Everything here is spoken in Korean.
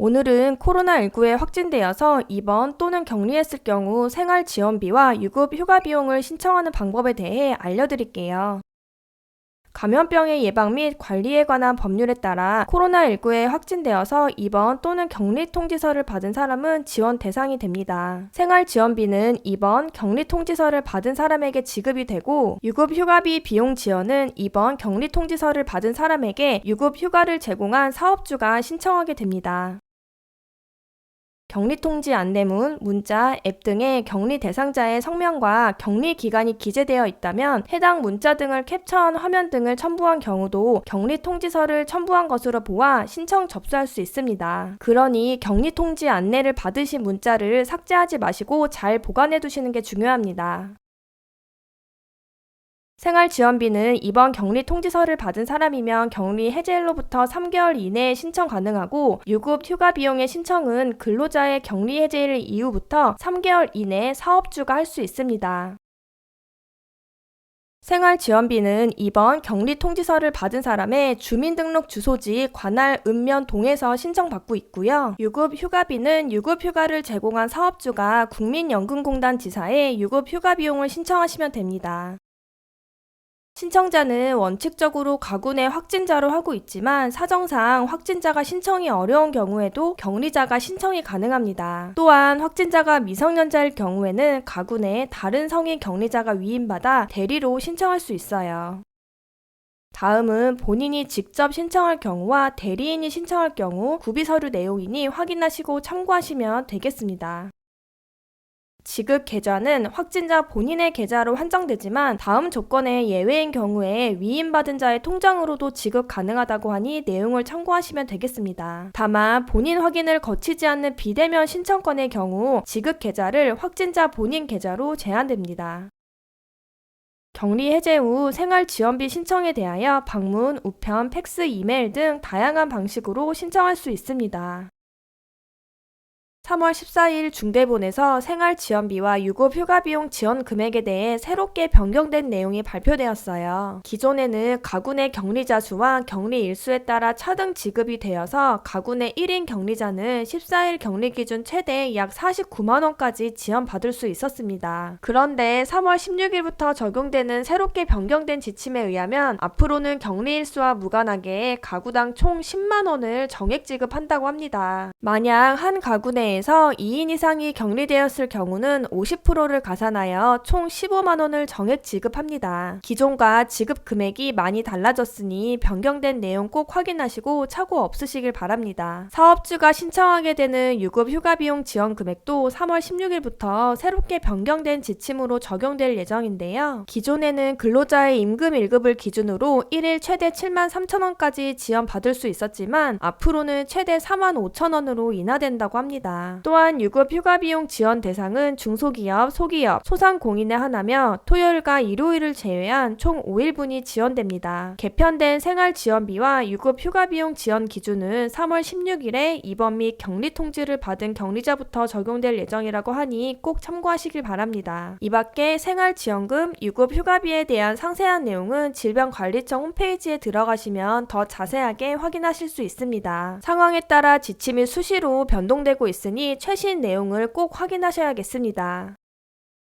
오늘은 코로나19에 확진되어서 입원 또는 격리했을 경우 생활지원비와 유급 휴가 비용을 신청하는 방법에 대해 알려드릴게요. 감염병의 예방 및 관리에 관한 법률에 따라 코로나19에 확진되어서 입원 또는 격리 통지서를 받은 사람은 지원 대상이 됩니다. 생활지원비는 입원, 격리 통지서를 받은 사람에게 지급이 되고 유급 휴가비 비용 지원은 입원, 격리 통지서를 받은 사람에게 유급 휴가를 제공한 사업주가 신청하게 됩니다. 격리통지 안내문, 문자, 앱 등의 격리 대상자의 성명과 격리 기간이 기재되어 있다면 해당 문자 등을 캡처한 화면 등을 첨부한 경우도 격리통지서를 첨부한 것으로 보아 신청 접수할 수 있습니다. 그러니 격리통지 안내를 받으신 문자를 삭제하지 마시고 잘 보관해 두시는 게 중요합니다. 생활지원비는 입원 격리 통지서를 받은 사람이면 격리 해제일로부터 3개월 이내에 신청 가능하고 유급 휴가 비용의 신청은 근로자의 격리 해제일 이후부터 3개월 이내에 사업주가 할 수 있습니다. 생활지원비는 입원, 격리 통지서를 받은 사람의 주민등록 주소지 관할 읍면 동에서 신청받고 있고요. 유급 휴가비는 유급 휴가를 제공한 사업주가 국민연금공단 지사에 유급 휴가 비용을 신청하시면 됩니다. 신청자는 원칙적으로 가구 내 확진자로 하고 있지만 사정상 확진자가 신청이 어려운 경우에도 격리자가 신청이 가능합니다. 또한 확진자가 미성년자일 경우에는 가구 내 다른 성인 격리자가 위임받아 대리로 신청할 수 있어요. 다음은 본인이 직접 신청할 경우와 대리인이 신청할 경우 구비서류 내용이니 확인하시고 참고하시면 되겠습니다. 지급 계좌는 확진자 본인의 계좌로 한정되지만 다음 조건의 예외인 경우에 위임받은 자의 통장으로도 지급 가능하다고 하니 내용을 참고하시면 되겠습니다. 다만 본인 확인을 거치지 않는 비대면 신청건의 경우 지급 계좌를 확진자 본인 계좌로 제한됩니다. 격리 해제 후 생활지원비 신청에 대하여 방문, 우편, 팩스, 이메일 등 다양한 방식으로 신청할 수 있습니다. 3월 14일 중대본에서 생활지원비와 유급 휴가비용 지원 금액에 대해 새롭게 변경된 내용이 발표되었어요. 기존에는 가구 내 격리자 수와 격리 일수에 따라 차등 지급이 되어서 가구 내 1인 격리자는 14일 격리 기준 최대 약 49만원까지 지원받을 수 있었습니다. 그런데 3월 16일부터 적용되는 새롭게 변경된 지침에 의하면 앞으로는 격리 일수와 무관하게 가구당 총 10만원을 정액 지급한다고 합니다. 만약 한 가구 내에 에서 2인 이상이 격리되었을 경우는 50%를 가산하여 총 15만원을 정액 지급합니다. 기존과 지급 금액이 많이 달라졌으니 변경된 내용 꼭 확인하시고 착오 없으시길 바랍니다. 사업주가 신청하게 되는 유급 휴가 비용 지원 금액도 3월 16일부터 새롭게 변경된 지침으로 적용될 예정인데요. 기존에는 근로자의 임금 1급을 기준으로 1일 최대 7만 3천원까지 지원받을 수 있었지만 앞으로는 최대 4만 5천원으로 인하된다고 합니다. 또한 유급 휴가 비용 지원 대상은 중소기업, 소기업, 소상공인에 한하며 토요일과 일요일을 제외한 총 5일분이 지원됩니다. 개편된 생활지원비와 유급 휴가 비용 지원 기준은 3월 16일에 입원 및 격리 통지를 받은 격리자부터 적용될 예정이라고 하니 꼭 참고하시길 바랍니다. 이 밖에 생활지원금, 유급 휴가비에 대한 상세한 내용은 질병관리청 홈페이지에 들어가시면 더 자세하게 확인하실 수 있습니다. 상황에 따라 지침이 수시로 변동되고 있으니 최신 내용을 꼭 확인하셔야겠습니다.